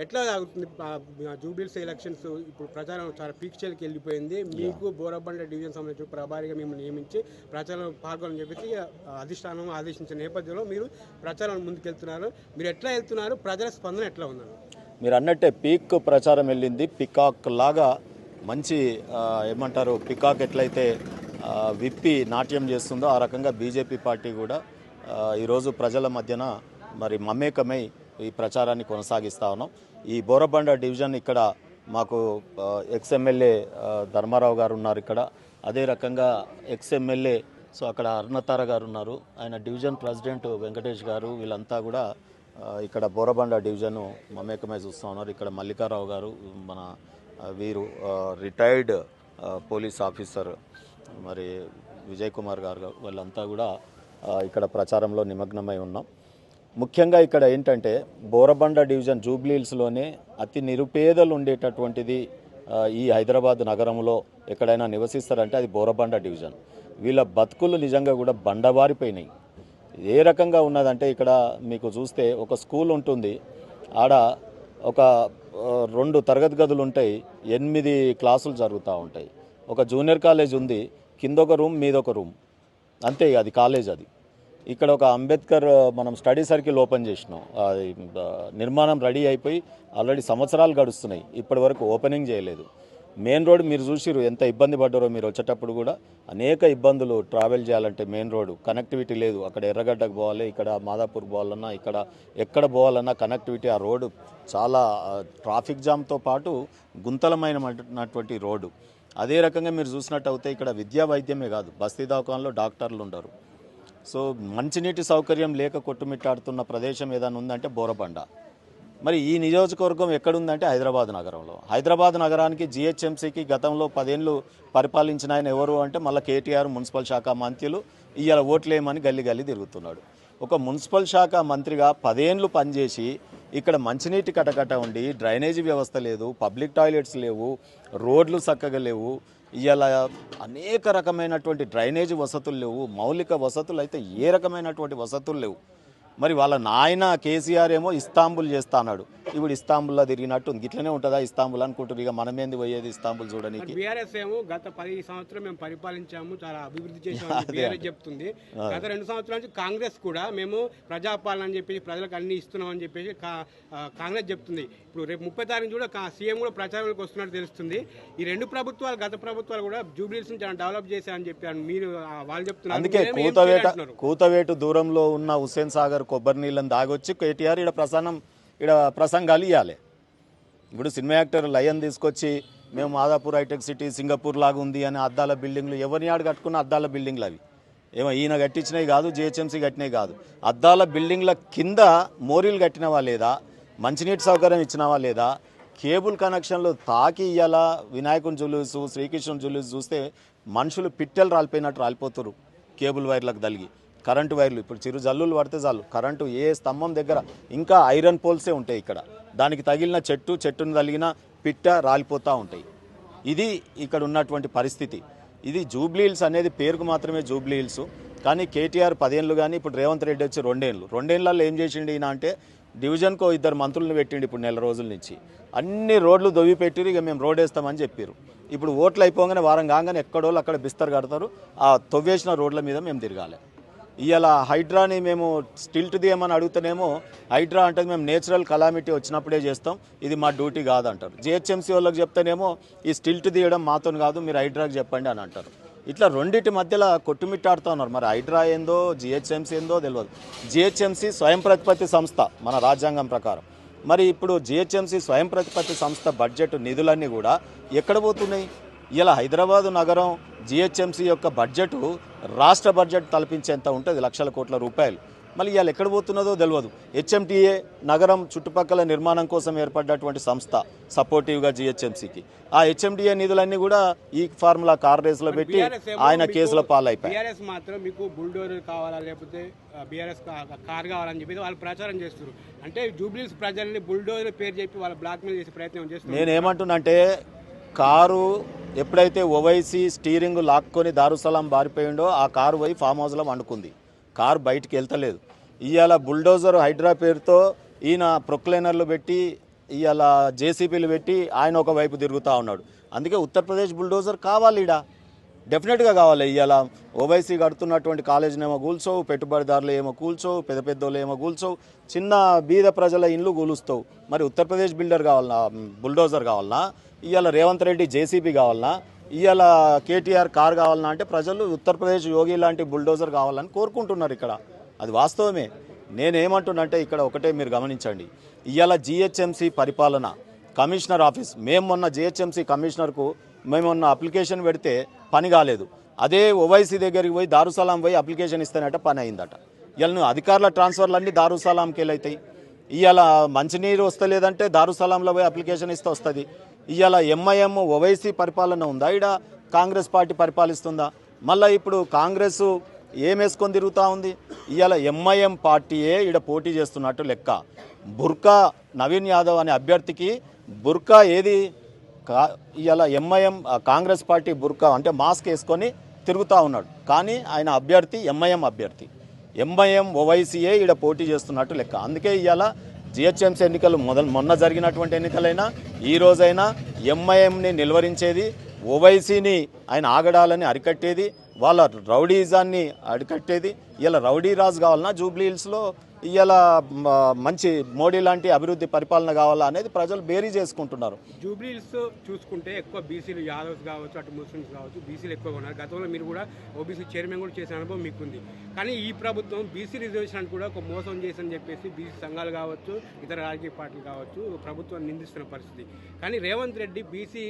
ఎట్లా సాగుతుంది జూబ్లీస్ ఎలక్షన్స్? ఇప్పుడు ప్రచారం చాలా పీక్ స్టేజ్కి వెళ్ళిపోయింది. మీకు బోరబండ డివిజన్ సంబంధించిన ప్రభారిగా మిమ్మల్ని నియమించి ప్రచారం పాల్గొనని చెప్పేసి అధిష్టానం ఆదేశించిన నేపథ్యంలో మీరు ప్రచారం ముందుకెళ్తున్నారు. మీరు ఎట్లా వెళ్తున్నారు? ప్రజల స్పందన ఎట్లా ఉన్నారు? మీరు అన్నట్టే పీక్ ప్రచారం వెళ్ళింది. పికాక్ లాగా మంచి ఏమంటారు, పికాక్ ఎట్లయితే విప్పి నాట్యం చేస్తుందో ఆ రకంగా బీజేపీ పార్టీ కూడా ఈరోజు ప్రజల మధ్యన మరి మమేకమై ఈ ప్రచారాన్ని కొనసాగిస్తూ ఉన్నాం. ఈ బోరబండ డివిజన్ ఇక్కడ మాకు ఎక్స్ఎమ్మెల్యే ధర్మారావు గారు ఉన్నారు ఇక్కడ. అదే రకంగా ఎక్స్ఎమ్మెల్యే అక్కడ అరుణతార గారు ఉన్నారు. ఆయన డివిజన్ ప్రెసిడెంట్ వెంకటేష్ గారు, వీళ్ళంతా కూడా ఇక్కడ బోరబండ డివిజన్ మమేకమై చూస్తూ ఉన్నారు. ఇక్కడ మల్లికారావు గారు, మన వీరు రిటైర్డ్ పోలీస్ ఆఫీసర్ మరి విజయ్ కుమార్ గారు, వాళ్ళంతా కూడా ఇక్కడ ప్రచారంలో నిమగ్నమై ఉన్నాం. ముఖ్యంగా ఇక్కడ ఏంటంటే బోరబండ డివిజన్ జూబ్లీహిల్స్లోనే అతి నిరుపేదలు ఉండేటటువంటిది ఈ హైదరాబాద్ నగరంలో ఎక్కడైనా నివసిస్తారంటే అది బోరబండ డివిజన్. వీళ్ళ బతుకులు నిజంగా కూడా బండబారిపోయినాయి. ఏ రకంగా ఉన్నదంటే ఇక్కడ మీకు చూస్తే ఒక స్కూల్ ఉంటుంది, ఆడ ఒక 2 తరగతి గదులు ఉంటాయి, 8 క్లాసులు జరుగుతూ ఉంటాయి. ఒక జూనియర్ కాలేజ్ ఉంది, కింద ఒక రూమ్ మీద ఒక రూమ్, అంతే. అది కాలేజ్. అది ఇక్కడ ఒక అంబేద్కర్ మనం స్టడీ సర్కిల్ ఓపెన్ చేసినాం. అది నిర్మాణం రెడీ అయిపోయి ఆల్రెడీ సంవత్సరాలు గడుస్తున్నాయి, ఇప్పటి వరకు ఓపెనింగ్ చేయలేదు. మెయిన్ రోడ్ మీరు చూసిరు ఎంత ఇబ్బంది పడ్డారో. మీరు వచ్చేటప్పుడు కూడా అనేక ఇబ్బందులు. ట్రావెల్ చేయాలంటే మెయిన్ రోడ్డు కనెక్టివిటీ లేదు. అక్కడ ఎర్రగడ్డకు పోవాలి, ఇక్కడ మాదాపూర్ పోవాలన్నా, ఇక్కడ ఎక్కడ పోవాలన్నా కనెక్టివిటీ, ఆ రోడ్డు చాలా ట్రాఫిక్ జామ్తో పాటు గుంతలమైనటువంటి రోడ్డు. అదే రకంగా మీరు చూసినట్టు అయితే ఇక్కడ విద్యా వైద్యమే కాదు, బస్తీ దవాఖానలో డాక్టర్లు ఉండరు. సో మంచినీటి సౌకర్యం లేక కొట్టుమిట్టాడుతున్న ప్రదేశం ఏదైనా ఉందంటే బోరబండ. మరి ఈ నియోజకవర్గం ఎక్కడుందంటే హైదరాబాద్ నగరంలో. హైదరాబాద్ నగరానికి జిహెచ్ఎంసీకి గతంలో 10 ఏళ్ళు పరిపాలించిన ఆయన ఎవరు అంటే మళ్ళీ కేటీఆర్ మున్సిపల్ శాఖ మంత్రులు. ఇవాళ ఓట్లేమని గల్లీ గల్లీ తిరుగుతున్నాడు. ఒక మున్సిపల్ శాఖ మంత్రిగా 10 ఏళ్ళు పనిచేసి ఇక్కడ మంచినీటి కటకట ఉండి, డ్రైనేజీ వ్యవస్థ లేదు, పబ్లిక్ టాయిలెట్స్ లేవు, రోడ్లు చక్కగా లేవు, ఇవాళ అనేక రకమైనటువంటి డ్రైనేజీ వసతులు లేవు, మౌలిక వసతులు అయితే ఏ రకమైనటువంటి వసతులు లేవు. మరి వాళ్ళ నాయన కేసీఆర్ ఏమో ఇస్తాంబుల్ చేస్తా అన్నాడు. ఇప్పుడు ఇస్తాంబుల్లో తిరిగినట్టు ఇట్లనే ఉంటుందా ఇస్తాంబుల్ అనుకుంటారు. ఇక మనమేంది పోయేది ఇస్తాంబుల్ చూడడానికి? బీఆర్ఎస్ ఏమో గత 10 సంవత్సరం మేము పరిపాలించాము, చాలా అభివృద్ధి చేసాము బీఆర్ఎస్ చెప్తుంది. గత 2 సంవత్సరాల నుంచి కాంగ్రెస్ కూడా మేము ప్రజాపాలన అని చెప్పేసి ప్రజలకు అన్ని ఇస్తున్నాం అని చెప్పేసి కాంగ్రెస్ చెప్తుంది. ఇప్పుడు రేపు 30 తారీఖు కూడా సీఎం కూడా ప్రచారంలోకి వస్తున్నట్టు తెలుస్తుంది. ఈ 2 ప్రభుత్వాలు, గత ప్రభుత్వాలు కూడా జూబ్లీహిల్స్ నుంచి డెవలప్ చేశారని చెప్పారు. మీరు వాళ్ళు చెప్తున్నారు. అందుకే కూతవేటు దూరంలో ఉన్న హుస్సేన్ సాగర్ కొబ్బరి నీళ్ళని దాగొచ్చి కేటీఆర్ ఇక్కడ ప్రసంగాలు ఇవ్వాలి. ఇప్పుడు సినిమా యాక్టర్ లయన్ తీసుకొచ్చి మేము మాదాపూర్ హైటెక్ సిటీ సింగపూర్ లాగా ఉంది అని అద్దాల బిల్డింగ్లు, ఎవరిని ఆడు కట్టుకున్న అద్దాల బిల్డింగ్లు అవి ఏమో ఈయన కట్టించినవి కాదు, జిహెచ్ఎంసీ కట్టినవి కాదు. అద్దాల బిల్డింగ్ల కింద మోరీలు కట్టినవా లేదా, మంచినీటి సౌకర్యం ఇచ్చినవా లేదా, కేబుల్ కనెక్షన్లు తాకి ఇయ్యాల. వినాయకుని జులూసు, శ్రీకృష్ణుని జులూసు చూస్తే మనుషులు పిట్టెలు రాలిపోయినట్టు రాలిపోతారు. కేబుల్ వైర్లకు తగిలి కరెంటు వైర్లు ఇప్పుడు చిరు జల్లులు పడితే చాలు కరెంటు ఏ స్తంభం దగ్గర ఇంకా ఐరన్ పోల్సే ఉంటాయి. ఇక్కడ దానికి తగిలిన చెట్టును తగిలిన పిట్ట రాలిపోతూ ఉంటాయి. ఇది ఇక్కడ ఉన్నటువంటి పరిస్థితి. ఇది జూబ్లీహిల్స్ అనేది పేరుకు మాత్రమే జూబ్లీహిల్స్. కానీ కేటీఆర్ 10 ఏళ్ళు కానీ ఇప్పుడు రేవంత్ రెడ్డి వచ్చి 2 ఏళ్ళు. 2 ఏళ్ళల్లో ఏం చేసిండు ఈయన అంటే డివిజన్కో 2 మంత్రులను పెట్టిండు. ఇప్పుడు 4 రోజుల నుంచి అన్ని రోడ్లు దొవ్వి పెట్టిరు. ఇక మేము రోడ్ వేస్తామని చెప్పారు. ఇప్పుడు ఓట్లు అయిపోగానే వారం కాగానే ఎక్కడోళ్ళు అక్కడ బిస్తర్ కడతారు. ఆ తొవ్వేసిన రోడ్ల మీద మేము తిరగాలి. ఇవాళ హైడ్రాని మేము స్టిల్ట్ తీయమని అడుగుతానేమో హైడ్రా అంటే మేము నేచురల్ కలామిటీ వచ్చినప్పుడే చేస్తాం, ఇది మా డ్యూటీ కాదంటారు. జిహెచ్ఎంసీ వాళ్ళకి చెప్తేనేమో ఈ స్టిల్ట్ తీయడం మాతో కాదు, మీరు హైడ్రాకి చెప్పండి అని అంటారు. ఇట్లా రెండింటి మధ్యలో కొట్టుమిట్టాడుతూ ఉన్నారు. మరి హైడ్రా ఏందో జిహెచ్ఎంసీ ఏందో తెలియదు. జిహెచ్ఎంసీ స్వయం ప్రతిపత్తి సంస్థ మన రాజ్యాంగం ప్రకారం. మరి ఇప్పుడు జిహెచ్ఎంసీ స్వయం ప్రతిపత్తి సంస్థ బడ్జెట్ నిధులన్నీ కూడా ఎక్కడ పోతున్నాయి? ఇలా హైదరాబాదు నగరం జిహెచ్ఎంసీ యొక్క బడ్జెట్ రాష్ట్ర బడ్జెట్ తలపించేంత ఉంటుంది, లక్షల కోట్ల రూపాయలు. మళ్ళీ ఇవాళ ఎక్కడ పోతున్నదో తెలియదు. హెచ్ఎంటీఏ నగరం చుట్టుపక్కల నిర్మాణం కోసం ఏర్పడ్డటువంటి సంస్థ సపోర్టివ్గా జిహెచ్ఎంసీకి. ఆ హెచ్ఎంటీఏ నిధులన్నీ కూడా ఈ ఫార్ములా కార్ రేసులో పెట్టి ఆయన కేసుల పాలైపోయి. బీఆర్ఎస్ మాత్రం మీకు బుల్డోజర్ కావాలా లేకపోతే బీఆర్ఎస్ కార్ కావాలని చెప్పి వాళ్ళు ప్రచారం చేస్తారు. అంటే జూబ్లీహిల్స్ ప్రజల్ని బుల్డోజర్ పేరు చెప్పి వాళ్ళ బ్లాక్ మెయిల్ చేసే ప్రయత్నం చేస్తారు. నేనేమంటున్నానంటే కారు ఎప్పుడైతే ఓవైసీ స్టీరింగ్ లాక్కొని దారుసలాం బారిపోయిండో ఆ కారు పోయి ఫామ్ హౌస్లో వండుకుంది. కారు బయటికి వెళ్తలేదు. ఇవాళ బుల్డోజర్ హైడ్రా పేరుతో ఈయన ప్రొక్లైనర్లు పెట్టి ఇవాళ జేసీపీలు పెట్టి ఆయన ఒకవైపు తిరుగుతూ ఉన్నాడు. అందుకే ఉత్తరప్రదేశ్ బుల్డోజర్ కావాలి, ఈడ డెఫినెట్గా కావాలి. ఇవాళ ఓవైసీ కడుతున్నటువంటి కాలేజీని ఏమో కూల్చోవు, పెట్టుబడిదారులు ఏమో కూల్చోవు, పెద్ద పెద్దోళ్ళు ఏమో కూల్చోవు, చిన్న బీద ప్రజల ఇండ్లు కూలుస్తావు. మరి ఉత్తరప్రదేశ్ బిల్డర్ కావాలన్నా, బుల్డోజర్ కావాలన్నా, ఇవాళ రేవంత్ రెడ్డి జేసీపీ కావాలన్నా, ఇవాళ కేటీఆర్ కార్ కావాలన్నా అంటే ప్రజలు ఉత్తరప్రదేశ్ యోగి లాంటి బుల్డోజర్ కావాలని కోరుకుంటున్నారు. ఇక్కడ అది వాస్తవమే. నేనేమంటున్నంటే ఇక్కడ ఒకటే మీరు గమనించండి, ఇవాళ జిహెచ్ఎంసీ పరిపాలన కమిషనర్ ఆఫీస్, మేము మొన్న జిహెచ్ఎంసీ కమిషనర్కు మేము మొన్న అప్లికేషన్ పెడితే పని కాలేదు. అదే ఓవైసీ దగ్గరికి పోయి దారుసలాం పోయి అప్లికేషన్ ఇస్తేనట పని అయిందట. ఇవాళ నువ్వు అధికారుల ట్రాన్స్ఫర్లు అన్నీ దారుసలాంకి వెళ్ళవుతాయి. ఇవాళ మంచినీరు వస్తలేదంటే దారుసలాంలో పోయి అప్లికేషన్ ఇస్తే వస్తుంది. ఇవాళ ఎంఐఎం ఓవైసీ పరిపాలన ఉందా, ఈడ కాంగ్రెస్ పార్టీ పరిపాలిస్తుందా? మళ్ళీ ఇప్పుడు కాంగ్రెస్ ఏం వేసుకొని తిరుగుతూ ఉంది? ఇవాళ ఎంఐఎం పార్టీయే ఈడ పోటీ చేస్తున్నట్టు లెక్క. బుర్కా నవీన్ యాదవ్ అనే అభ్యర్థికి బుర్కా ఏది? ఇవాళ ఎంఐఎం కాంగ్రెస్ పార్టీ బుర్కా అంటే మాస్క్ వేసుకొని తిరుగుతూ ఉన్నాడు, కానీ ఆయన అభ్యర్థి ఎంఐఎం అభ్యర్థి. ఎంఐఎం ఓవైసీయే ఈడ పోటీ చేస్తున్నట్టు లెక్క. అందుకే ఇవాళ జిహెచ్ఎంసీ ఎన్నికలు మొన్న జరిగినటువంటి ఎన్నికలైనా ఈ రోజైనా ఎంఐఎంని నిలువరించేది, ఓవైసీని ఆయన ఆగడాలని అరికట్టేది, వాళ్ళ రౌడీజాన్ని అరికట్టేది. ఇలా రౌడీ రాజు కావాలన్నా జూబ్లీ హిల్స్లో ఇవాళ మంచి మోడీ లాంటి అభివృద్ధి పరిపాలన కావాలా అనేది ప్రజలు బేరీ చేసుకుంటున్నారు. జూబ్లీ హిల్స్ చూసుకుంటే ఎక్కువ బీసీలు, యాదవ్స్ కావచ్చు, అటు ముస్లిమ్స్ కావచ్చు, బీసీలు ఎక్కువగా ఉన్నారు. గతంలో మీరు కూడా ఓబీసీ చైర్మన్ కూడా చేసిన అనుభవం మీకుంది. కానీ ఈ ప్రభుత్వం బీసీ రిజర్వేషన్ కూడా ఒక మోసం చేసని చెప్పేసి బీసీ సంఘాలు కావచ్చు, ఇతర రాజకీయ పార్టీలు కావచ్చు ప్రభుత్వాన్ని నిందిస్తున్న పరిస్థితి. కానీ రేవంత్ రెడ్డి బీసీ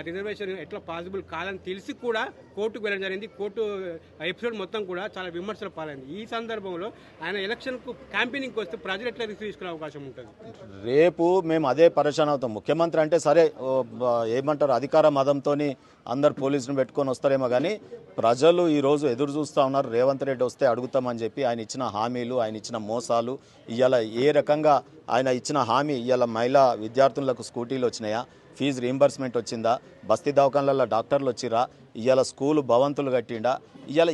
రిజర్వేషన్ ఎట్లా పాసిబుల్ కాదని తెలిసి కూడా కోర్టుకు వెళ్ళడం జరిగింది. కోర్టు ఎపిసోడ్ మొత్తం కూడా చాలా విమర్శల పాలైంది. ఈ సందర్భంలో ఆయన ఎలక్షన్కు క్యాంపెయినింగ్కి వస్తే ప్రజలు ఎట్లా రిసీవ్ చేసుకునే అవకాశం ఉంటుంది? రేపు మేము అదే పరేషాన్ అవుతాం. ముఖ్యమంత్రి అంటే సరే ఏమంటారు, అధికార మదంతో అందరు పోలీసులను పెట్టుకొని వస్తారేమో, కానీ ప్రజలు ఈరోజు ఎదురు చూస్తూ ఉన్నారు. రేవంత్ రెడ్డి వస్తే అడుగుతామని చెప్పి ఆయన ఇచ్చిన హామీలు, ఆయన ఇచ్చిన మోసాలు, ఇవాళ ఏ రకంగా ఆయన ఇచ్చిన హామీ, ఇవాళ మహిళా విద్యార్థులకు స్కూటీలు వచ్చినాయా, ఫీజు రీంబర్స్మెంట్ వచ్చిందా, బస్తీ దవాఖానలలో డాక్టర్లు వచ్చిరా, ఇవాళ స్కూలు భవంతులు కట్టిండా, ఇవాళ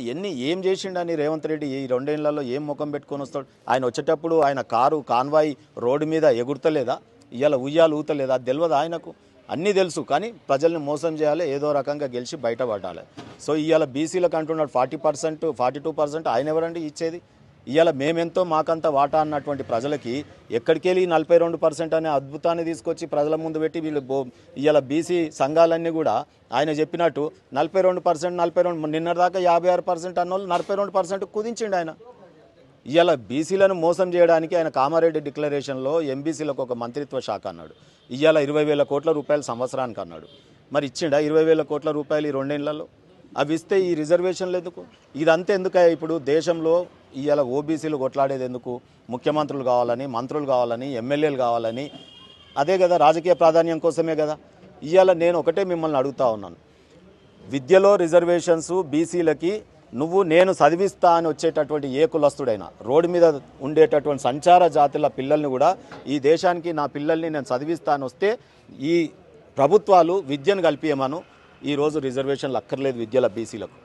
ఏం చేసిండని రేవంత్ రెడ్డి ఈ 2 ఏళ్లలో ఏం ముఖం పెట్టుకొని వస్తాడు? ఆయన వచ్చేటప్పుడు ఆయన కారు కాన్వాయ్ రోడ్డు మీద ఎగురుతలేదా, ఇవాళ ఉయ్యాలు ఊతలేదా? అది తెలియదు ఆయనకు, అన్నీ తెలుసు. కానీ ప్రజల్ని మోసం చేయాలి, ఏదో రకంగా గెలిచి బయటపడాలి. సో ఇవాళ బీసీలకు అంటున్నాడు 40%, 42% ఆయన ఎవరండి ఇచ్చేది? ఇవాళ మేమెంతో మాకంత వాటా అన్నటువంటి ప్రజలకి ఎక్కడికి వెళ్ళి 42% అనే అద్భుతాన్ని తీసుకొచ్చి ప్రజల ముందు పెట్టి వీళ్ళు ఇవాళ బీసీ సంఘాలన్నీ కూడా ఆయన చెప్పినట్టు 42%, నిన్నటిదాకా 56% అన్నోళ్ళు 42% కుదించిండు ఆయన. ఇవాళ బీసీలను మోసం చేయడానికి ఆయన కామారెడ్డి డిక్లరేషన్లో ఎంబీసీలకు ఒక మంత్రిత్వ శాఖ అన్నాడు. ఇవాళ 20,000 కోట్ల రూపాయలు సంవత్సరానికి అన్నాడు. మరి ఇచ్చిండా 20,000 కోట్ల రూపాయలు ఈ 2 ఏళ్లలో? అవి ఇస్తే ఈ రిజర్వేషన్లు ఎందుకు? ఇదంతా ఎందుకు? ఇప్పుడు దేశంలో ఇవాళ ఓబీసీలు కొట్లాడేది ఎందుకు? ముఖ్యమంత్రులు కావాలని, మంత్రులు కావాలని, ఎమ్మెల్యేలు కావాలని, అదే కదా, రాజకీయ ప్రాధాన్యం కోసమే కదా. ఇవాళ నేను ఒకటే మిమ్మల్ని అడుగుతా ఉన్నాను, విద్యలో రిజర్వేషన్స్ బీసీలకి నేను చదివిస్తా అని వచ్చేటటువంటి ఏ కులస్తుడైనా, రోడ్డు మీద ఉండేటటువంటి సంచార జాతుల పిల్లల్ని కూడా ఈ దేశానికి నా పిల్లల్ని నేను చదివిస్తా అని వస్తే ఈ ప్రభుత్వాలు విద్యను కల్పియమను. ఈరోజు రిజర్వేషన్లు అక్కర్లేదు విద్యల బీసీలకు.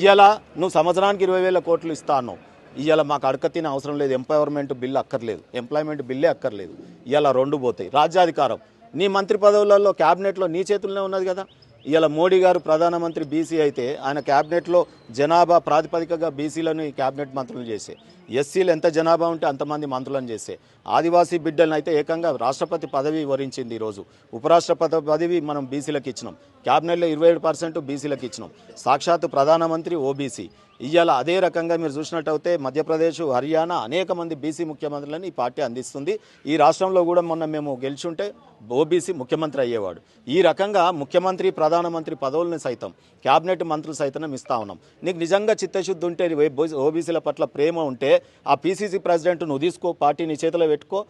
ఇవాళ నువ్వు సంవత్సరానికి 20,000 కోట్లు ఇస్తా అన్నావు. ఇవాళ మాకు అడకతిన అవసరం లేదు, ఎంపవర్మెంట్ బిల్లు అక్కర్లేదు, ఎంప్లాయ్మెంట్ బిల్లే అక్కర్లేదు. ఇవాళ 2 పోతాయి. రాజ్యాధికారం నీ మంత్రి పదవులలో క్యాబినెట్లో నీ చేతుల్లోనే ఉన్నది కదా. ఇవాళ మోడీ గారు ప్రధానమంత్రి బీసీ అయితే ఆయన క్యాబినెట్లో జనాభా ప్రాతిపదికగా బీసీలను క్యాబినెట్ మంత్రులు చేసే, ఎస్సీలు ఎంత జనాభా ఉంటే అంతమంది మంత్రులను చేసే, ఆదివాసీ బిడ్డలను అయితే ఏకంగా రాష్ట్రపతి పదవి వరించింది. ఈరోజు ఉపరాష్ట్రపతి పదవి మనం బీసీలకు ఇచ్చినాం. క్యాబినెట్లో 27% బీసీలకు ఇచ్చినాం. సాక్షాత్తు ప్రధానమంత్రి ఓబీసీ. ఇవాళ అదే రకంగా మీరు చూసినట్టయితే మధ్యప్రదేశ్, హర్యానా అనేక మంది బీసీ ముఖ్యమంత్రులను ఈ పార్టీ అందిస్తుంది. ఈ రాష్ట్రంలో కూడా మొన్న మేము గెలిచుంటే ఓబీసీ ముఖ్యమంత్రి అయ్యేవాడు. ఈ రకంగా ముఖ్యమంత్రి, ప్రధానమంత్రి పదవులను సైతం, క్యాబినెట్ మంత్రులు సైతం ఇస్తా ఉన్నాం. నీకు నిజంగా చిత్తశుద్ధి ఉంటే, ఓబీసీల పట్ల ప్రేమ ఉంటే ఆ పీసీసీ ప్రెసిడెంట్ నువ్వు తీసుకో, పార్టీ నీ చేతిలో పెట్టుకో,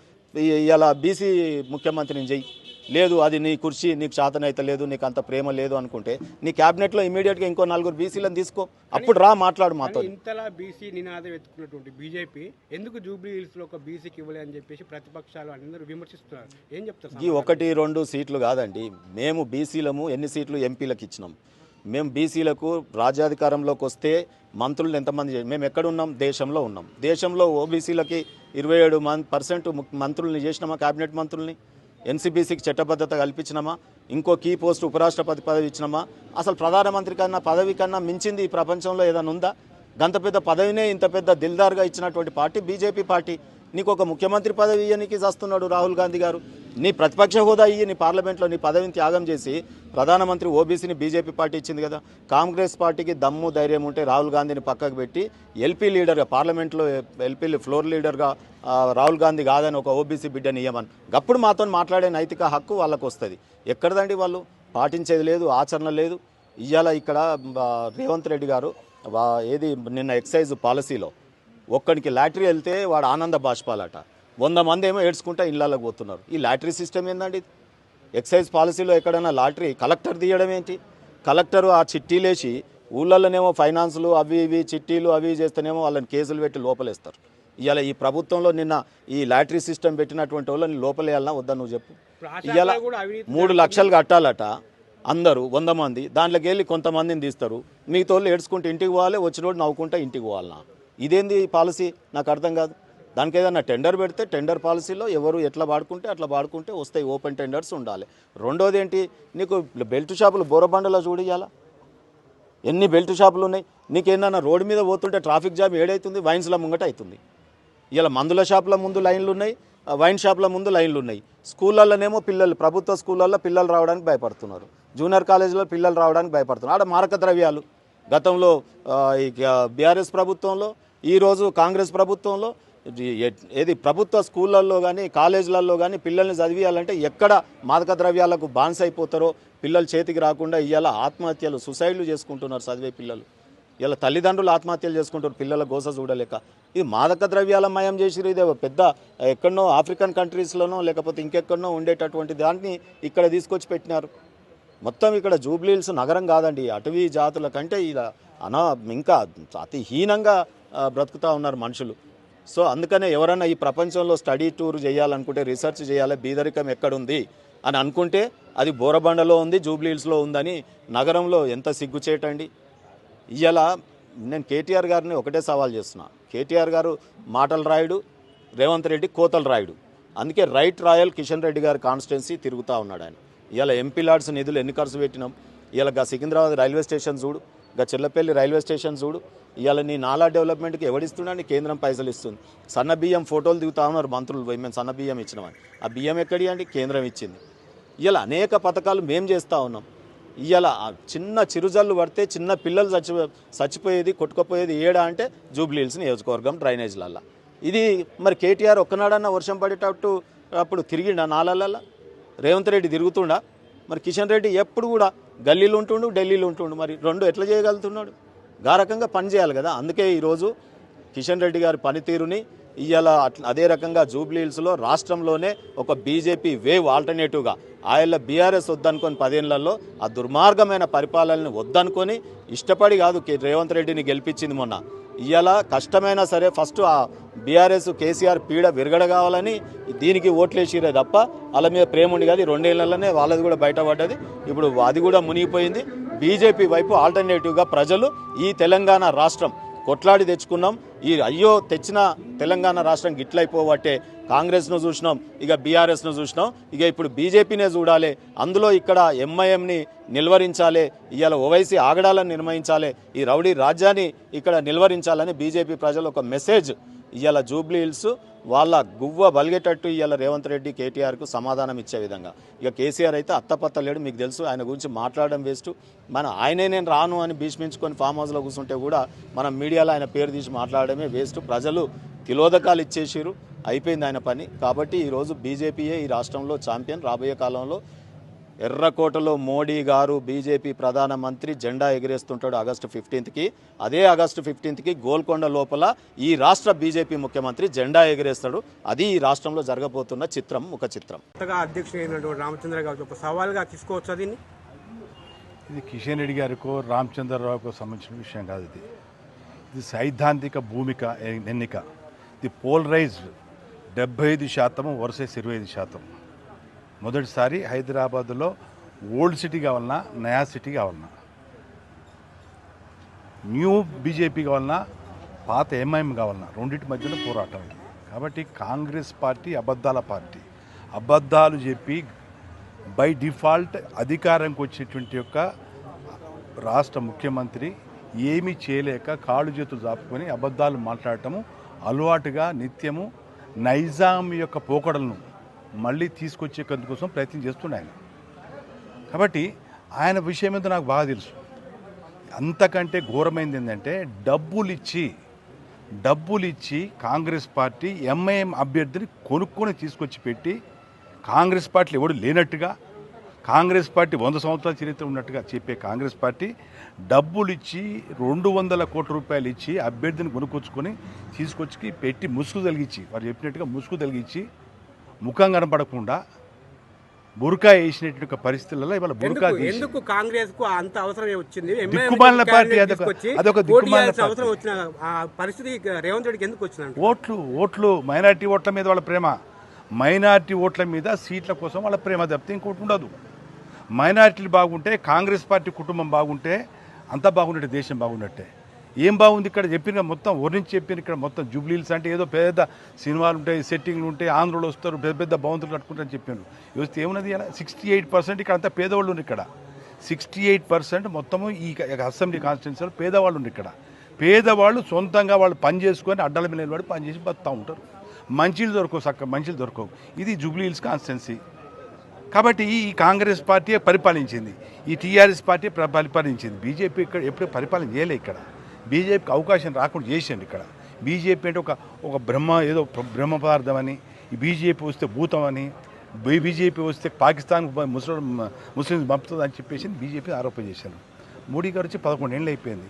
ఇలా బీసీ ముఖ్యమంత్రిని చెయ్యి. లేదు అది నీ కుర్చీ నీకు శాతనైతే లేదు, నీకు అంత ప్రేమ లేదు అనుకుంటే నీ క్యాబినెట్లో ఇమీడియట్గా ఇంకో 4 బీసీలను తీసుకో, అప్పుడు రా మాట్లాడు మాతో. ఇంతలా బీసీ నినాదం ఎత్తుకున్నటువంటి బీజేపీ ఎందుకు జూబ్లీ హిల్స్లో ఒక బీసీకి ఇవ్వలే అని చెప్పేసి ప్రతిపక్షాలు అందరూ విమర్శిస్తున్నారు. ఏం చెప్తారు? ఈ 1-2 సీట్లు కాదండి, మేము బీసీలము ఎన్ని సీట్లు ఎంపీలకు ఇచ్చినాం. మేము బీసీలకు రాజ్యాధికారంలోకి వస్తే మంత్రులు ఎంతమంది, మేము ఎక్కడున్నాం? దేశంలో ఉన్నాం. దేశంలో ఓబీసీలకి 27% మంత్రుల్ని చేసినామా, క్యాబినెట్ మంత్రుల్ని. ఎన్సీబీసీకి చట్టబద్ధత కల్పించినామా? ఇంకో కీ పోస్ట్ ఉపరాష్ట్రపతి పదవి ఇచ్చినామా? అసలు ప్రధానమంత్రి కన్నా పదవి కన్నా మించింది ఈ ప్రపంచంలో ఏదైనా ఉందా? గంత పెద్ద పదవినే ఇంత పెద్ద దిల్దార్గా ఇచ్చినటువంటి పార్టీ బీజేపీ పార్టీ. నీకు ఒక ముఖ్యమంత్రి పదవి ఇయ్యనికి చేస్తున్నాడు రాహుల్ గాంధీ గారు. నీ ప్రతిపక్ష హోదా ఇయ్యి, నీ పార్లమెంట్లో నీ పదవిని త్యాగం చేసి ప్రధానమంత్రి ఓబీసీని బీజేపీ పార్టీ ఇచ్చింది కదా. కాంగ్రెస్ పార్టీకి దమ్ము ధైర్యం ఉంటే రాహుల్ గాంధీని పక్కకు పెట్టి ఎల్పీ లీడర్గా పార్లమెంట్లో ఎల్పీ ఫ్లోర్ లీడర్గా రాహుల్ గాంధీ కాదని ఒక ఓబీసీ బిడ్డని ఇయ్యమని అప్పుడు మాతో మాట్లాడే నైతిక హక్కు వాళ్ళకు వస్తుంది. ఎక్కడదండి వాళ్ళు పాటించేది లేదు, ఆచరణ లేదు. ఇవాళ ఇక్కడ రేవంత్ రెడ్డి గారు ఏది నిన్న ఎక్సైజ్ పాలసీలో ఒక్కడికి లాటరీ వెళ్తే వాడు ఆనంద బాష్పాలట, 100 మంది ఏమో ఏడ్చుకుంటా ఇళ్ళకి పోతున్నారు. ఈ లాటరీ సిస్టమ్ ఏందండి? ఎక్సైజ్ పాలసీలో ఎక్కడైనా లాటరీ కలెక్టర్ తీయడం ఏంటి? కలెక్టరు ఆ చిట్టీలేసి ఊళ్ళల్లోనేమో ఫైనాన్సులు అవి ఇవి చిట్టీలు అవి చేస్తేనేమో వాళ్ళని కేసులు పెట్టి లోపలేస్తారు. ఇవాళ ఈ ప్రభుత్వంలో నిన్న ఈ లాటరీ సిస్టమ్ పెట్టినటువంటి వాళ్ళని లోపలేయాలన్నా వద్దా నువ్వు చెప్పు? ఇవాళ 3 లక్షలు కట్టాలట అందరూ 100 మంది, దాంట్లోకి వెళ్ళి కొంతమందిని తీస్తారు, మిగతా వాళ్ళు ఏడ్చుకుంటే ఇంటికి పోవాలి, వచ్చినోడు నవ్వుకుంటా ఇంటికి పోవాలన్నా? ఇదేంది పాలసీ? నాకు అర్థం కాదు. దానికి ఏదన్నా టెండర్ పెడితే టెండర్ పాలసీలో ఎవరు ఎట్లా వాడుకుంటే వస్తాయి, ఓపెన్ టెండర్స్ ఉండాలి. రెండోది ఏంటి, నీకు బెల్ట్ షాపులు బోరబండలో చూడియాలా ఎన్ని బెల్ట్ షాపులు ఉన్నాయి? నీకేందన్నా రోడ్డు మీద పోతుంటే ట్రాఫిక్ జామ్ ఏడైతుంది? వైన్స్ల ముంగట అవుతుంది. ఇలా మందుల షాపుల ముందు లైన్లు ఉన్నాయి, వైన్ షాపుల ముందు లైన్లు ఉన్నాయి. స్కూళ్ళల్లోనేమో పిల్లలు, ప్రభుత్వ స్కూళ్ళల్లో పిల్లలు రావడానికి భయపడుతున్నారు, జూనియర్ కాలేజీలో పిల్లలు రావడానికి భయపడుతున్నారు. ఆడ మారక ద్రవ్యాలు గతంలో బీఆర్ఎస్ ప్రభుత్వంలో, ఈరోజు కాంగ్రెస్ ప్రభుత్వంలో ఏది ప్రభుత్వ స్కూళ్ళల్లో కానీ కాలేజీలలో కానీ పిల్లల్ని చదివియాలంటే ఎక్కడ మాదక ద్రవ్యాలకు బాన్స్ అయిపోతారో పిల్లలు చేతికి రాకుండా ఇవాళ ఆత్మహత్యలు సూసైడ్లు చేసుకుంటున్నారు చదివే పిల్లలు. ఇలా తల్లిదండ్రులు ఆత్మహత్యలు చేసుకుంటారు పిల్లల గోస చూడలేక. ఇది మాదక ద్రవ్యాల మయం చేసిరు. ఇదే పెద్ద ఎక్కడనో ఆఫ్రికన్ కంట్రీస్లోనో లేకపోతే ఇంకెక్కడనో ఉండేటటువంటి దాన్ని ఇక్కడ తీసుకొచ్చి పెట్టినారు. మొత్తం ఇక్కడ జూబ్లీహిల్స్ నగరం కాదండి, అటవీ జాతుల కంటే ఇలా ఇంకా అతి హీనంగా బ్రతుకుతూ ఉన్నారు మనుషులు. సో అందుకనే ఎవరన్నా ఈ ప్రపంచంలో స్టడీ టూర్ చేయాలనుకుంటే, రీసెర్చ్ చేయాలి, బీదరికం ఎక్కడుంది అని అనుకుంటే అది బోరబండలో ఉంది, జూబ్లీహిల్స్లో ఉందని నగరంలో ఎంత సిగ్గుచేటండి. ఇవాళ నేను కేటీఆర్ గారిని ఒకటే సవాల్ చేస్తున్నా. కేటీఆర్ గారు మాటలు రాయుడు, రేవంత్ రెడ్డి కోతలు రాయుడు. అందుకే రైట్ రాయల్ కిషన్ రెడ్డి గారి కాన్స్టిట్యున్సీ తిరుగుతూ ఉన్నాడు ఆయన. ఇవాళ ఎంపీ లాడ్స్ నిధులు ఎన్ని ఖర్చు పెట్టినాం? ఇవాళ సికింద్రాబాద్ రైల్వే స్టేషన్ చూడు, చెల్లపల్లి రైల్వే స్టేషన్ చూడు. ఇవాళ నీ నాలా డెవలప్మెంట్కి ఎవడిస్తున్నాడు? కేంద్రం పైసలు ఇస్తుంది. సన్న బియ్యం ఫోటోలు దిగుతా ఉన్నారు మంత్రులు, మేము సన్న బియ్యం ఇచ్చినామని. ఆ బియ్యం ఎక్కడి అండి? కేంద్రం ఇచ్చింది. ఇవాళ అనేక పథకాలు మేము చేస్తూ ఉన్నాం. ఇవాళ చిన్న చిరుజల్లు పడితే చిన్న పిల్లలు చచ్చిపోయేది, కొట్టుకుపోయేది ఏడా అంటే జూబ్లీహిల్స్ నియోజకవర్గం డ్రైనేజ్లల్లా. ఇది మరి కేటీఆర్ ఒక్కనాడన్నా వర్షం పడేటట్టు అప్పుడు తిరిగిండా నాలల్లో? రేవంత్ రెడ్డి తిరుగుతుండా? మరి కిషన్ రెడ్డి ఎప్పుడు కూడా గల్లీలు ఉంటుండు, ఢిల్లీలో ఉంటుండు. మరి రెండు ఎట్లా చేయగలుగుతున్నాడు? గా రకంగా పని చేయాలి కదా. అందుకే ఈరోజు కిషన్ రెడ్డి గారి పనితీరుని ఇవాళ అదే రకంగా జూబ్లీహిల్స్లో రాష్ట్రంలోనే ఒక బీజేపీ వేవ్ ఆల్టర్నేటివ్గా ఆయన బీఆర్ఎస్ వద్దనుకొని 10 ఏళ్లలో ఆ దుర్మార్గమైన పరిపాలనని వద్దనుకొని ఇష్టపడి కాదు రేవంత్ రెడ్డిని గెలిపించింది మొన్న. ఇవాళ కష్టమైనా సరే ఫస్ట్ ఆ బీఆర్ఎస్ కేసీఆర్ పీడ విరగడ కావాలని దీనికి ఓట్లేసిరే తప్ప వాళ్ళ మీద ప్రేమ ఉండి కాదు. 2 ఏళ్లలోనే వాళ్ళది కూడా బయటపడ్డది. ఇప్పుడు అది కూడా మునిగిపోయింది. బీజేపీ వైపు ఆల్టర్నేటివ్గా ప్రజలు ఈ తెలంగాణ రాష్ట్రం కొట్లాడి తెచ్చుకున్నాం. ఈ అయ్యో తెచ్చిన తెలంగాణ రాష్ట్రం గిట్లయిపోవట్టే కాంగ్రెస్ను చూసినాం, ఇక బీఆర్ఎస్ను చూసినాం, ఇక ఇప్పుడు బీజేపీనే చూడాలి. అందులో ఇక్కడ ఎంఐఎంని నిలువరించాలి, ఇవాళ ఓవైసీ ఆగడాలను నిర్వహించాలి, ఈ రౌడీ రాజ్యాన్ని ఇక్కడ నిలువరించాలని బీజేపీ ప్రజలు ఒక మెసేజ్ ఇవాళ జూబ్లీహిల్స్ వాళ్ళ గువ్వ బలిగేటట్టు ఇవాళ రేవంత్ రెడ్డి కేటీఆర్కు సమాధానం ఇచ్చే విధంగా. ఇక కేసీఆర్ అయితే అత్తపత్త లేడు, మీకు తెలుసు. ఆయన గురించి మాట్లాడడం వేస్ట్. ఆయనే నేను రాను అని భీష్మించుకొని ఫామ్ హౌస్లో కూర్చుంటే కూడా మనం మీడియాలో ఆయన పేరు తీసి మాట్లాడడమే వేస్ట్. ప్రజలు తిలోదకాలు ఇచ్చేసారు, అయిపోయింది ఆయన పని. కాబట్టి ఈరోజు బీజేపీయే ఈ రాష్ట్రంలో ఛాంపియన్. రాబోయే కాలంలో ఎర్రకోటలో మోడీ గారు బీజేపీ ప్రధానమంత్రి జెండా ఎగిరేస్తుంటాడు ఆగస్టు 15కి. అదే ఆగస్టు 15కి గోల్కొండ లోపల ఈ రాష్ట్ర బీజేపీ ముఖ్యమంత్రి జెండా ఎగిరేస్తాడు. అది ఈ రాష్ట్రంలో జరగబోతున్న చిత్రం, ఒక చిత్రం. అధ్యక్షుడు రామచంద్ర గారు ఒక సవాల్గా తీసుకోవచ్చు దీన్ని. ఇది కిషన్ రెడ్డి గారికో రామచంద్రరావుకో సంబంధించిన విషయం కాదు. ఇది సైద్ధాంతిక భూమిక ఎన్నిక. ఇది పోలరైజ్డ్ 75% వర్సెస్ 25%. మొదటిసారి హైదరాబాద్లో ఓల్డ్ సిటీ కావాలన్నా, నయా సిటీ కావాలన్నా, న్యూ బీజేపీ కావాలన్నా, పాత ఎంఐఎం కావాలన్నా, రెండింటి మధ్యలో పోరాటం ఇది. కాబట్టి కాంగ్రెస్ పార్టీ అబద్ధాల పార్టీ. అబద్ధాలు చెప్పి బై డిఫాల్ట్ అధికారంకి వచ్చేటువంటి యొక్క రాష్ట్ర ముఖ్యమంత్రి ఏమీ చేయలేక కాళ్ళు చేతులు చాపుకొని అబద్ధాలు మాట్లాడటము అలవాటుగా నిత్యము నైజాం యొక్క పోకడలను మళ్ళీ తీసుకొచ్చేందుకోసం ప్రయత్నం చేస్తున్నాయి. కాబట్టి ఆయన విషయం మీద నాకు బాగా తెలుసు. అంతకంటే ఘోరమైంది ఏంటంటే డబ్బులు ఇచ్చి కాంగ్రెస్ పార్టీ ఎంఐఎం అభ్యర్థిని కొనుక్కొని తీసుకొచ్చి పెట్టి కాంగ్రెస్ పార్టీలు ఎవడు లేనట్టుగా, కాంగ్రెస్ పార్టీ 100 సంవత్సరాల చరిత్ర ఉన్నట్టుగా చెప్పే కాంగ్రెస్ పార్టీ డబ్బులు ఇచ్చి 200 కోట్ల రూపాయలు ఇచ్చి అభ్యర్థిని కొనుక్కొచ్చుకొని తీసుకొచ్చి పెట్టి ముసుగు తొలగించి, వారు చెప్పినట్టుగా ముసుగు తొలగించి ముఖం కనపడకుండా బురకా వేసినటువంటి పరిస్థితులలో ఇవాళ బురకా ఎందుకు కాంగ్రెస్ కు అంత అవసరం వచ్చింది? దిక్కుమాలిన పార్టీ, అదొక దిక్కుమాలిన అవసరం వచ్చిన పరిస్థితి రేవంత్ రెడ్డికి ఎందుకు వచ్చింది? ఓట్లు మైనారిటీ ఓట్ల మీద వాళ్ళ ప్రేమ, మైనారిటీ ఓట్ల మీద సీట్ల కోసం వాళ్ళ ప్రేమ తప్పితే ఇంకోటి ఉండదు. మైనారిటీలు బాగుంటే, కాంగ్రెస్ పార్టీ కుటుంబం బాగుంటే అంతా బాగున్నట్టే, దేశం బాగున్నట్టే. ఏం బాగుంది ఇక్కడ చెప్పిన మొత్తం ఓరించి చెప్పిన ఇక్కడ మొత్తం జూబ్లీహిల్స్ అంటే ఏదో పెద్ద సినిమాలు ఉంటాయి, సెట్టింగ్లు ఉంటాయి, ఆంధ్రలో వస్తారు, పెద్ద భవంతులు కట్టుకుంటారని చెప్పాను. వస్తే ఏమున్నది? 68% ఇక్కడ అంతా పేదవాళ్ళు ఉన్నారు. ఇక్కడ 68% మొత్తము ఈ అసెంబ్లీ కాన్స్టిట్యున్సీలో పేదవాళ్ళు ఉన్నారు. ఇక్కడ పేదవాళ్ళు సొంతంగా వాళ్ళు పని చేసుకొని అడ్డల మీద నిలబడి పని చేసి బతుకుతూ ఉంటారు. మంచిలు దొరకవు, చక్కగా మంచిలు దొరకవు. ఇది జూబ్లీహిల్స్ కాన్స్టిట్యున్సీ. కాబట్టి ఈ కాంగ్రెస్ పార్టీ పరిపాలించింది, ఈ టీఆర్ఎస్ పార్టీ పరిపాలించింది. బీజేపీ ఇక్కడ ఎప్పుడూ పరిపాలన చేయలే. ఇక్కడ బీజేపీకి అవకాశం రాకుండా చేసింది. ఇక్కడ బీజేపీ అంటే ఒక ఏదో బ్రహ్మ పదార్థం అని, ఈ బీజేపీ వస్తే భూతం అని, బీజేపీ వస్తే పాకిస్తాన్ ముస్లింస్ పంపుతుంది అని చెప్పేసి బీజేపీ ఆరోపణ చేశారు. మోడీ గారు వచ్చి 11 ఏళ్ళు అయిపోయింది.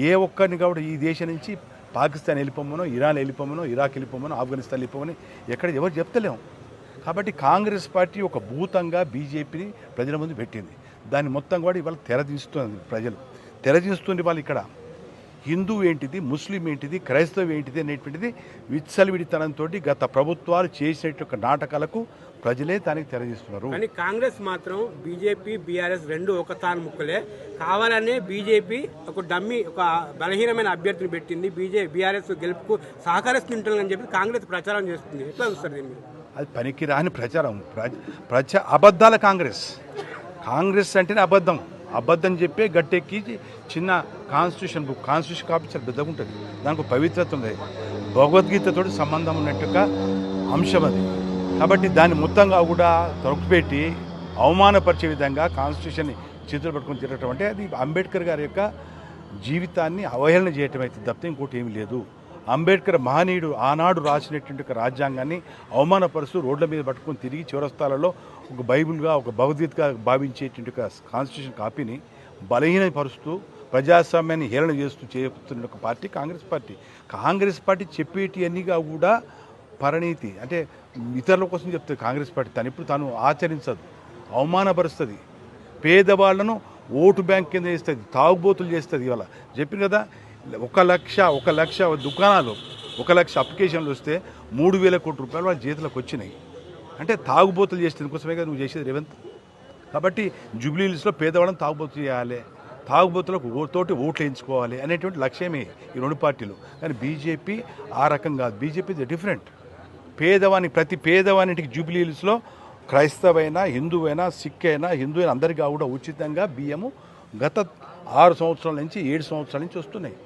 ఏ ఒక్కరిని కూడా ఈ దేశం నుంచి పాకిస్తాన్ వెళ్ళిపోమనో, ఇరాన్ వెళ్ళిపోమనో, ఇరాక్ వెళ్ళిపోమనో, ఆఫ్ఘనిస్తాన్ వెళ్ళిపోమని ఎక్కడ ఎవరు చెప్తలేము. కాబట్టి కాంగ్రెస్ పార్టీ ఒక భూతంగా బీజేపీని ప్రజల ముందు పెట్టింది. దాన్ని మొత్తం కూడా ఇవాళ తెరదీస్తుంది, ప్రజలు తెరదీస్తుంది. వాళ్ళు ఇక్కడ హిందూ ఏంటిది, ముస్లిం ఏంటిది, క్రైస్తవం ఏంటిది అనేటువంటిది విచ్చలవిడితనంతో గత ప్రభుత్వాలు చేసినట్టు నాటకాలకు ప్రజలే దానికి తెరదీస్తున్నారు. కానీ కాంగ్రెస్ మాత్రం బీజేపీ బీఆర్ఎస్ రెండు ఒక తాను ముక్కలే. కావాలనే బీజేపీ ఒక డమ్మి, ఒక బలహీనమైన అభ్యర్థిని పెట్టింది. బీఆర్ఎస్ గెలుపుకు సహకరిస్తుంటుందని చెప్పి కాంగ్రెస్ ప్రచారం చేస్తుంది. ఎట్లా చూస్తారు దీన్ని? అది పనికిరాని ప్రచారం, అబద్ధాల కాంగ్రెస్ అంటేనే అబద్ధం చెప్పే గట్టెక్కి చిన్న కాన్స్టిట్యూషన్ కాపీ చాలా పెద్దగా ఉంటుంది. దానికి పవిత్రత ఉంది, భగవద్గీతతో సంబంధం ఉన్నట్టుగా అంశం అది. కాబట్టి దాన్ని మొత్తంగా కూడా తొలగిపెట్టి అవమానపరిచే విధంగా కాన్స్టిట్యూషన్ని చేతులు పట్టుకొని తిరగటం అంటే అది అంబేద్కర్ గారి యొక్క జీవితాన్ని అవహేళన చేయటం అయితే తప్పితే ఇంకోటి ఏమీ లేదు. అంబేద్కర్ మహనీయుడు ఆనాడు రాసినటువంటి ఒక రాజ్యాంగాన్ని అవమానపరుస్తూ రోడ్ల మీద పట్టుకొని తిరిగి చివరస్థాలలో ఒక బైబిల్గా, ఒక భగవద్గీతగా భావించేటువంటి ఒక కాన్స్టిట్యూషన్ కాపీని బలహీనపరుస్తూ ప్రజాస్వామ్యాన్ని హేళన చేస్తూ చేస్తున్న ఒక పార్టీ కాంగ్రెస్ పార్టీ చెప్పేటివన్నీగా కూడా పరిణీతి అంటే ఇతరుల కోసం చెప్తుంది. కాంగ్రెస్ పార్టీ తాను ఆచరించదు, అవమానపరుస్తుంది, పేదవాళ్లను ఓటు బ్యాంక్ కింద చేస్తుంది, తాగుబోతులు చేస్తుంది. ఇవాళ చెప్పిన కదా, 1 లక్ష దుకాణాలు, 1 లక్ష అప్లికేషన్లు వస్తే 3,000 కోట్ల రూపాయలు వాళ్ళ చేతులకు వచ్చినాయి. అంటే తాగుబోతులు చేస్తే కోసమే కదా నువ్వు చేసేది రేవంత్. కాబట్టి జూబ్లీహిల్స్లో పేదవాళ్ళని తాగుబోతులు చేయాలి, తాగుబోతులకు తోటి ఓట్లు వేయించుకోవాలి అనేటువంటి లక్ష్యమే ఈ రెండు పార్టీలు. కానీ బీజేపీ ఆ రకం కాదు. BJP different. ప్రతి పేదవానికి జూబ్లీహిల్స్లో క్రైస్తవైనా, హిందువైనా, సిక్ అయినా, హిందూ అయినా అందరికీ కూడా ఉచితంగా బియ్యము గత 6 సంవత్సరాల నుంచి 7 సంవత్సరాల నుంచి వస్తున్నాయి.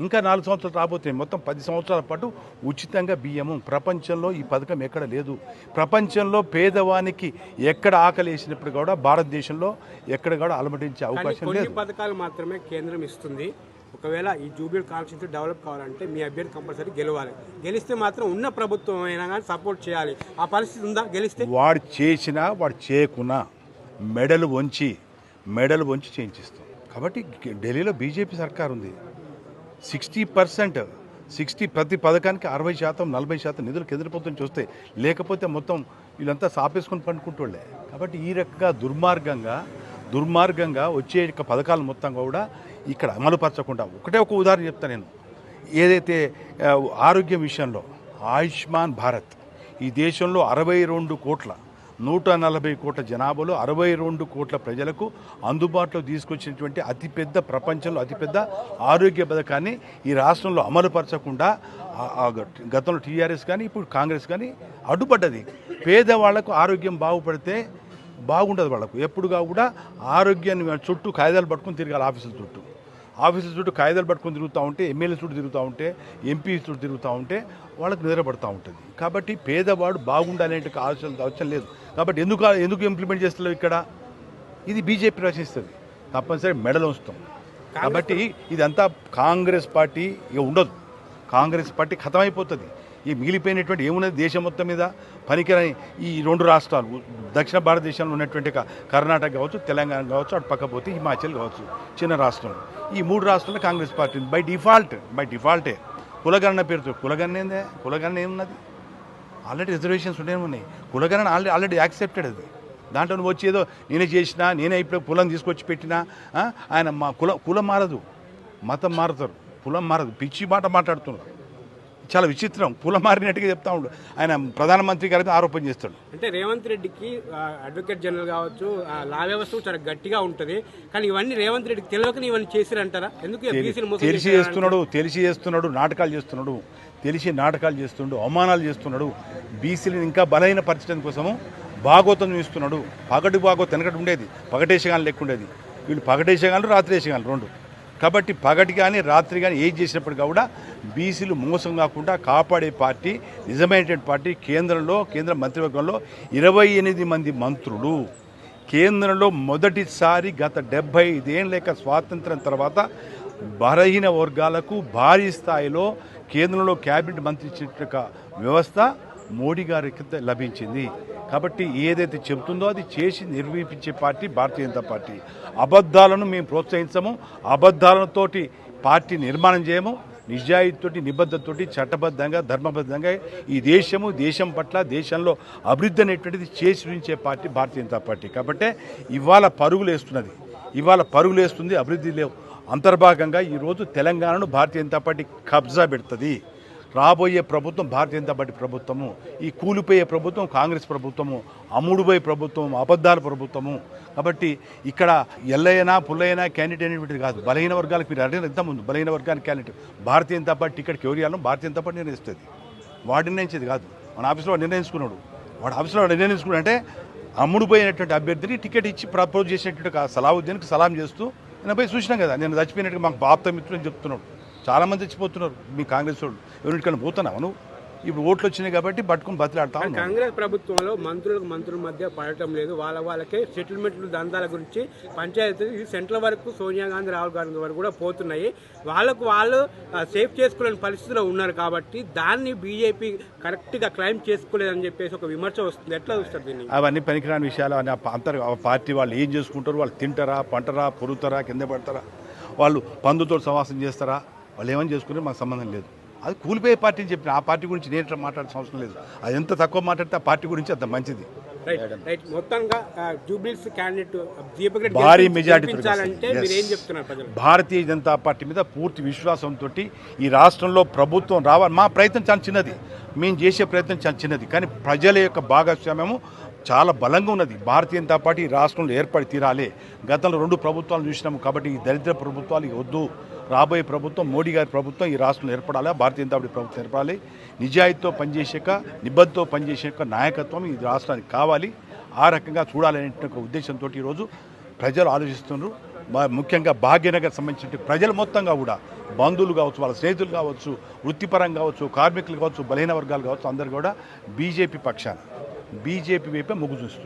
ఇంకా 4 సంవత్సరాలు రాబోతున్నాయి. మొత్తం 10 సంవత్సరాల పాటు ఉచితంగా బియ్యము. ప్రపంచంలో ఈ పథకం ఎక్కడ లేదు. ప్రపంచంలో పేదవానికి ఎక్కడ ఆకలి వేసినప్పుడు కూడా భారతదేశంలో ఎక్కడ కూడా అలమటించే అవకాశం లేదు. కొన్ని పథకాలు మాత్రమే కేంద్రం ఇస్తుంది. ఒకవేళ ఈ జూబ్లీ కాన్స్టిట్యూన్సీ డెవలప్ కావాలంటే మీ అభ్యర్థి కంపల్సరీ గెలవాలి. గెలిస్తే మాత్రం ఉన్న ప్రభుత్వం అయినా కానీ సపోర్ట్ చేయాలి. ఆ పరిస్థితి ఉందా? గెలిస్తే వాడు చేసినా వాడు చేయకున్నా మెడలు వంచి చేయించిస్తాం. కాబట్టి ఢిల్లీలో బీజేపీ సర్కార్ ఉంది. 60% ప్రతి పథకానికి 60%, 40% నిధులు కేంద్ర ప్రభుత్వం చూస్తాయి. లేకపోతే మొత్తం వీళ్ళంతా సాపేసుకొని పండుకుంటోళ్ళే. కాబట్టి ఈ రకంగా దుర్మార్గంగా వచ్చే పథకాలు మొత్తం కూడా ఇక్కడ అమలుపరచకుండా ఒక ఉదాహరణ చెప్తాను నేను. ఏదైతే ఆరోగ్యం విషయంలో ఆయుష్మాన్ భారత్ ఈ దేశంలో 62 కోట్ల 140 కోట్ల జనాభాలో 62 కోట్ల ప్రజలకు అందుబాటులో తీసుకొచ్చినటువంటి అతిపెద్ద ప్రపంచంలో అతిపెద్ద ఆరోగ్య పథకాన్ని ఈ రాష్ట్రంలో అమలుపరచకుండా గతంలో టీఆర్ఎస్ కానీ ఇప్పుడు కాంగ్రెస్ కానీ అడ్డుపడ్డది. పేదవాళ్లకు ఆరోగ్యం బాగుపడితే బాగుండదు. వాళ్ళకు ఎప్పుడుగా కూడా ఆరోగ్యాన్ని చుట్టూ కాయిదాలు పట్టుకొని తిరగాలి. ఆఫీసుల చుట్టూ కాయిదాలు పట్టుకొని తిరుగుతూ ఉంటే, ఎమ్మెల్యే చుట్టూ తిరుగుతూ ఉంటే, ఎంపీ చుట్టూ తిరుగుతూ ఉంటే వాళ్ళకి నిద్రపడుతూ ఉంటుంది. కాబట్టి పేదవాడు బాగుండాలనే అవసరం లేదు. కాబట్టి ఎందుకు ఇంప్లిమెంట్ చేస్తలేవు ఇక్కడ? ఇది బీజేపీ రచిస్తుంది, తప్పనిసరి మెడలు ఉంచుతాం. కాబట్టి ఇదంతా కాంగ్రెస్ పార్టీ ఇక ఉండదు. కాంగ్రెస్ పార్టీ ఖతమైపోతుంది. ఈ మిగిలిపోయినటువంటి ఏమున్నది దేశం మొత్తం మీద పనికిరాని ఈ 2 రాష్ట్రాలు, దక్షిణ భారతదేశంలో ఉన్నటువంటి కర్ణాటక కావచ్చు, తెలంగాణ కావచ్చు, అటు పక్కపోతే హిమాచల్ కావచ్చు, చిన్న రాష్ట్రం. ఈ 3 రాష్ట్రాల్లో కాంగ్రెస్ పార్టీ బై డిఫాల్టే కులగణన పేరుతో. కులగణన ఏమున్నది? ఆల్రెడీ రిజర్వేషన్స్ ఉన్నాయి. కులగణన ఆల్రెడీ యాక్సెప్టెడ్. అది దాంట్లో నువ్వు వచ్చి ఏదో నేనే చేసినా, నేనే ఇప్పుడు కులం తీసుకొచ్చి పెట్టినా, ఆయన మా కులం మారదు, మతం మారుతారు, కులం మారదు. పిచ్చి మాట మాట్లాడుతున్నారు. చాలా విచిత్రం. కులం మారినట్టుగా చెప్తా ఉండు. ఆయన ప్రధానమంత్రి గారికి ఆరోపణ చేస్తాడు. అంటే రేవంత్ రెడ్డికి అడ్వకేట్ జనరల్ కావచ్చు, లా వ్యవస్థ చాలా గట్టిగా ఉంటుంది. కానీ ఇవన్నీ రేవంత్ రెడ్డికి తెలియకని ఇవన్నీ చేసిరంటారా? ఎందుకు తెలిసి చేస్తున్నాడు, నాటకాలు చేస్తున్నాడు, అవమానాలు చేస్తున్నాడు. బీసీలను ఇంకా బలహీన పరిచయం కోసము భాగోతం చూస్తున్నాడు. భాగోతం వెనకటి ఉండేది, పగటేసగాలు లెక్క ఉండేది. వీళ్ళు పగటేసగాలు, రాత్రేసగాలు 2. కాబట్టి పగటి కానీ రాత్రి కానీ ఏది చేసినప్పుడు కూడా బీసీలు మోసం కాకుండా కాపాడే పార్టీ నిజమైనటువంటి పార్టీ. కేంద్ర మంత్రివర్గంలో 28 మంది మంత్రులు. కేంద్రంలో మొదటిసారి గత 75 ఏళ్ళ స్వాతంత్రం తర్వాత బలహీన వర్గాలకు భారీ స్థాయిలో కేంద్రంలో క్యాబినెట్ మంత్రి ఇచ్చిన వ్యవస్థ మోడీ గారికి లభించింది. కాబట్టి ఏదైతే చెబుతుందో అది చేసి నిర్వహించే పార్టీ భారతీయ జనతా పార్టీ. అబద్ధాలను మేము ప్రోత్సహించము, అబద్ధాలతోటి పార్టీ నిర్మాణం చేయము. నిజాయితీతోటి, నిబద్ధతతోటి, చట్టబద్ధంగా, ధర్మబద్ధంగా ఈ దేశం పట్ల, దేశంలో అభివృద్ధి అనేటువంటిది చేసి చూపించే పార్టీ భారతీయ జనతా పార్టీ. కాబట్టి ఇవాళ పరుగులు వేస్తుంది, అభివృద్ధి లేవు. అంతర్భాగంగా ఈరోజు తెలంగాణను భారతీయ జనతా పార్టీ కబ్జా పెడుతుంది. రాబోయే ప్రభుత్వం భారతీయ జనతా పార్టీ ప్రభుత్వము. ఈ కూలిపోయే ప్రభుత్వం కాంగ్రెస్ ప్రభుత్వము, అమ్ముడుపోయే ప్రభుత్వం, అబద్ధాల ప్రభుత్వము. కాబట్టి ఇక్కడ ఎల్లైనా పుల్లైనా క్యాండిడేట్ అనేటువంటిది కాదు. బలహీన వర్గాలకు మీరు అడిగిన ఇంతకుముందు బలహీన వర్గానికి క్యాండిడేట్ భారతీయ జనతా పార్టీ టికెట్కి ఎవరు ఇవ్వాలో భారతీయ జనతా పార్టీ నిర్ణయిస్తుంది. వాడు నిర్ణయించేది కాదు. మన ఆఫీస్లో వాడు నిర్ణయించుకున్నాడు. అంటే అమ్ముడుపోయినటువంటి అభ్యర్థిని టికెట్ ఇచ్చి ప్రపోజ్ చేసినటువంటి సలావుద్దీన్కి సలాం చేస్తూ నేను పోయి చూసినాం కదా. నేను చచ్చిపోయినట్టుగా మాకు బాప్త మిత్రులని చెప్తున్నాడు. చాలామంది చచ్చిపోతున్నారు. మీ కాంగ్రెస్ వాళ్ళు ఎవరింటికన్నా పోతున్నావు నువ్వు? ఇప్పుడు ఓట్లు వచ్చినాయి కాబట్టి పట్టుకుని బతిలాడతాం. కాంగ్రెస్ ప్రభుత్వంలో మంత్రుల మధ్య పడటం లేదు. వాళ్ళకే సెటిల్మెంట్లు దందాల గురించి పంచాయతీ సెంట్రల్ వరకు సోనియా గాంధీ, రాహుల్ గాంధీ వరకు కూడా పోతున్నాయి. వాళ్ళు సేఫ్ చేసుకోలేని పరిస్థితిలో ఉన్నారు. కాబట్టి దాన్ని బీజేపీ కరెక్ట్గా క్లైమ్ చేసుకోలేదని చెప్పేసి ఒక విమర్శ వస్తుంది. ఎట్లా చూస్తారు దీన్ని? అవన్నీ పనికిరాని విషయాలు. అని పార్టీ వాళ్ళు ఏం చేసుకుంటారు? వాళ్ళు తింటారా, పంటరా, పొరుగుతారా, కింద పడతారా, వాళ్ళు పందుతో సమాసం చేస్తారా, వాళ్ళు ఏమని చేసుకునే మాకు సంబంధం లేదు. అది కూలిపోయే పార్టీ అని చెప్పిన ఆ పార్టీ గురించి నేను మాట్లాడాల్సిన అవసరం లేదు. అది ఎంత తక్కువ మాట్లాడితే ఆ పార్టీ గురించి అంత మంచిది. మొత్తంగా భారీ మెజారిటీ భారతీయ జనతా పార్టీ మీద పూర్తి విశ్వాసంతో ఈ రాష్ట్రంలో ప్రభుత్వం రావాలి. మా ప్రయత్నం చాలా చిన్నది, మేము చేసే ప్రయత్నం చాలా చిన్నది, కానీ ప్రజల యొక్క భాగస్వామ్యము చాలా బలంగా ఉన్నది. భారతీయ జనతా పార్టీ రాష్ట్రంలో ఏర్పడి తీరాలి. గతంలో 2 ప్రభుత్వాలు చూసినాము. కాబట్టి ఈ దరిద్ర ప్రభుత్వాలు వద్దు. రాబోయే ప్రభుత్వం మోడీ గారి ప్రభుత్వం ఈ రాష్ట్రంలో ఏర్పడాలి. భారతీయ జనతా పార్టీ ప్రభుత్వం ఏర్పడాలి. నిజాయితీతో పనిచేసాక, నిబద్ధతో పనిచేసాక నాయకత్వం ఈ రాష్ట్రానికి కావాలి. ఆ రకంగా చూడాలనే ఉద్దేశంతో ఈరోజు ప్రజలు ఆలోచిస్తున్నారు. ముఖ్యంగా భాగ్యనగర్ సంబంధించిన ప్రజలు మొత్తంగా కూడా, బంధువులు కావచ్చు, వాళ్ళ స్నేహితులు కావచ్చు, వృత్తిపరంగా కావచ్చు, కార్మికులు కావచ్చు, బలహీన వర్గాలు కావచ్చు, అందరూ కూడా బీజేపీ పక్షాన, బీజేపీ వైపే మొగ్గు చూస్తున్నారు.